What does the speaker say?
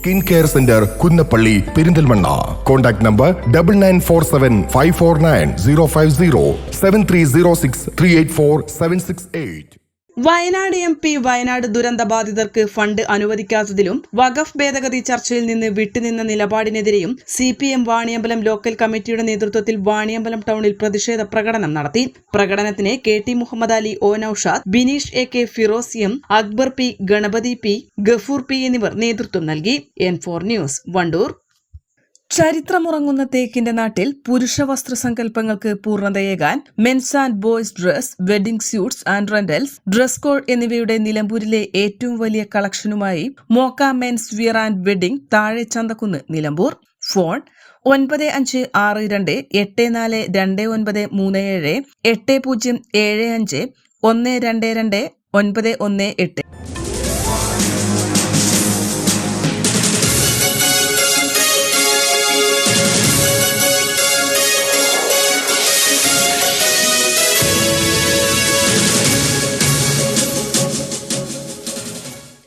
Skin care centre Kunnappally Perinthalmanna. Contact number 9947549050 7306384768. Wayanad MP Wayanad ദുരന്തബാധിതർക്ക് ഫണ്ട് അനുവദിക്കാത്തതിലും വഖഫ് ഭേദഗതി ചർച്ചയിൽ നിന്ന് വിട്ടുനിന്ന നിലപാടിനെതിരെയും CPM വാണിയമ്പലം ലോക്കൽ കമ്മിറ്റിയുടെ നേതൃത്വത്തിൽ വാണിയമ്പലം ടൗണിൽ പ്രതിഷേധ പ്രകടനം നടത്തി. പ്രകടനത്തിന് KT Muhammad Ali, O Naushad, Bineesh AK, Firoz M, Akbar P, Ganapathi P, Gafoor P എന്നിവർ നേതൃത്വം നൽകി. N4 news, Wandoor. ചരിത്രമുറങ്ങുന്ന തേക്കിന്റെ നാട്ടിൽ പുരുഷ വസ്ത്ര സങ്കല്പങ്ങൾക്ക് പൂർണ്ണതയേകാൻ men's and boys dress, wedding suits and rentals, dress code എന്നിവയുടെ നിലമ്പൂരിലെ ഏറ്റവും വലിയ കളക്ഷനുമായി Mokka men's wear and wedding, താഴെ ചന്തക്കുന്ന്, നിലമ്പൂർ. ഫോൺ 9562842937 8075122918.